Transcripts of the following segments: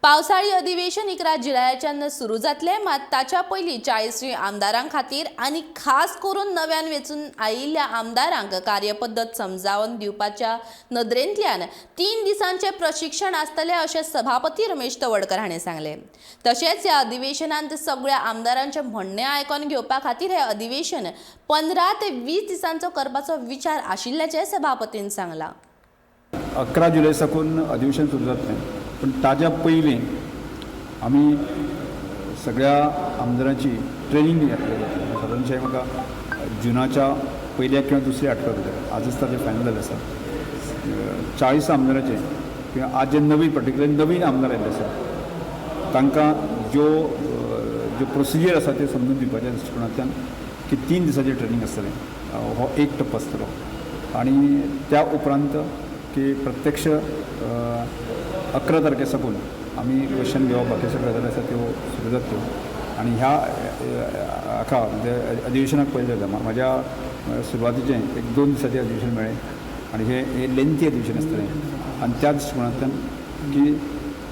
पावसाळी अधिवेशन 11 जुलयाच्यान सुरू जातले, मात ताच्या पयलीं 40 आमदारां खातीर आनी खास करून नव्यान वेचून आयिल्ल्या आमदारांक कार्यपद्दत समजावन दिवपाच्या नदरेंतल्यान 3 दिसांचे प्रशिक्षण आसतले अशें सभापती रमेश तवडकर हाणें सांगले। तशेंच ह्या अधिवेशनांत सगळ्या आमदारांचे म्हणणे आयकून घेवपा खातीर हे अधिवेशन 15 ते 20 दिसांचो करपाचो विचार आशिल्ल्याचें सभापतीन सांगलां। 11 जुलै साकून अधिवेशन सुरू जातलें, पण ताज्या पयलीं आमी सगळ्या आमदारांची ट्रेनिंग घेतली जातली। सादारणशे म्हाका जुनाच्या पयल्या किंवा दुसऱ्या आठवड्या भितर आजच ताजें फायनल जालें आसा। 40 आमदारांचे किंवा आज जे नवीन आमदार आयिल्ले आसा तांकां ज्यो प्रोसिजर आसा त्यो समजून दिवपाच्या दृश्टिकोनांतल्यान की 3 दिसांचें ट्रेनिंग आसतलें। हो एक टप्पो आसतलो आनी त्या उपरांत की प्रत्यक्ष 11 तारखे साकून आमी क्वेश्चन घेवप बाकी सगळ्यो गजाली आसा त्यो सुरू जातल्यो आनी ह्या हाका म्हणजे अधिवेशनाक पयले म्हाज्या सुरवातीचें 1-2 दिसांचें अधिवेशन मेळ्ळें आनी हे लेंथी अधिवेशन आसतलें आनी त्या दृश्टिकोनांतल्यान की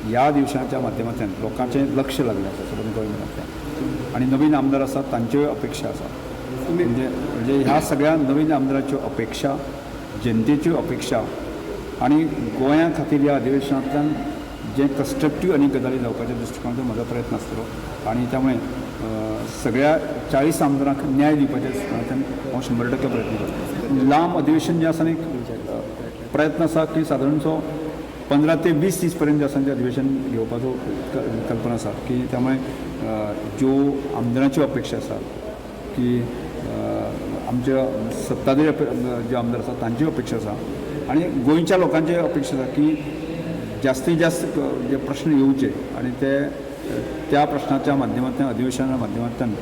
ह्या अधिवेशनाच्या माध्यमांतल्यान लोकांचें लक्ष लागलें आसा सगळ्या गोंयभरांतल्यान आनी नवीन आमदार आसा तांच्योय अपेक्षा आसा। म्हणजे ह्या सगळ्या नवीन आमदाराच्यो अपेक्षा, जनतेच्यो अपेक्षा आनी गोंया खातीर ह्या अधिवेशनांतल्यान जे कन्स्ट्रक्टीव आनी गजाली जावपाच्या दृश्टिकोनांतल्यान म्हजो प्रयत्न आसतलो आनी त्यामुळे सगळ्या 40 आमदारांक न्याय दिवपाच्या दृश्टिकोनांतल्यान हांव 100% प्रयत्न करतलो। लांब अधिवेशन जें आसा न्ही प्रयत्न आसा की सादारणसो 15 ते 20 दीस पर्यंत जे आसा तें अधिवेशन घेवपाचो कल्पना आसा की त्यामुळे ज्यो आमदारांच्यो अपेक्षा आसा की आमच्या सत्ताधारी जे आमदार आसा तांच्यो अपेक्षा आसा आनी गोंयच्या लोकांचे अपेक्षा आसा की जास्तीत जास्त जे प्रश्न येवचे आनी त्या प्रश्नाच्या माध्यमांतल्यान अधिवेशनाच्या माध्यमांतल्यान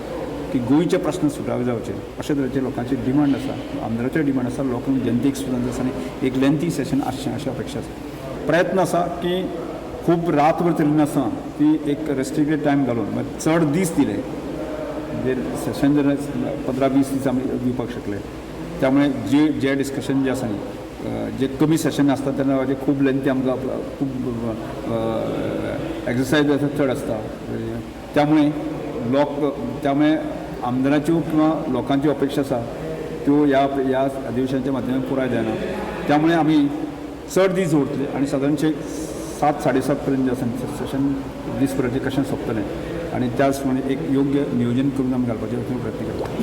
की गोंयचे प्रश्न सुटावे जावचे अशा तरेचे लोकांची डिमांड आसा, आमदाराचे डिमांड आसा, लोकांक जनतेक सुद्दां आसा आनी एक लेंथी सेशन आसचें अशी अपेक्षा आसा। प्रयत्न आसा की खूब रातभर तरी नासता ती एक रेस्ट्रिक्टेड टायम घालून चड दीस दिले म्हणजे सेशन जर 15-20 दीस आमी दिवपाक शकले त्यामुळे जे डिस्कशन जे आसा न्ही जे कमी सेशन आसता तेन्ना खूब लेंथी आमकां खूब एक्सरसायज आसा चड आसता त्यामुळे आमदाराच्यो किंवा लोकांच्यो अपेक्षा आसा त्यो ह्या अधिवेशनाच्या माध्यमांतल्यान पुराय जायना। त्यामुळे आमी चड दीस दवरतले आनी सादारणशे 7-7:30 पर्यंत जे आसा सेशन दीस पर्यंत कशें सोंपतलें आनी त्याच प्रमाणे एक योग्य नियोजन करून आमी घालपाचें प्रयत्न करता।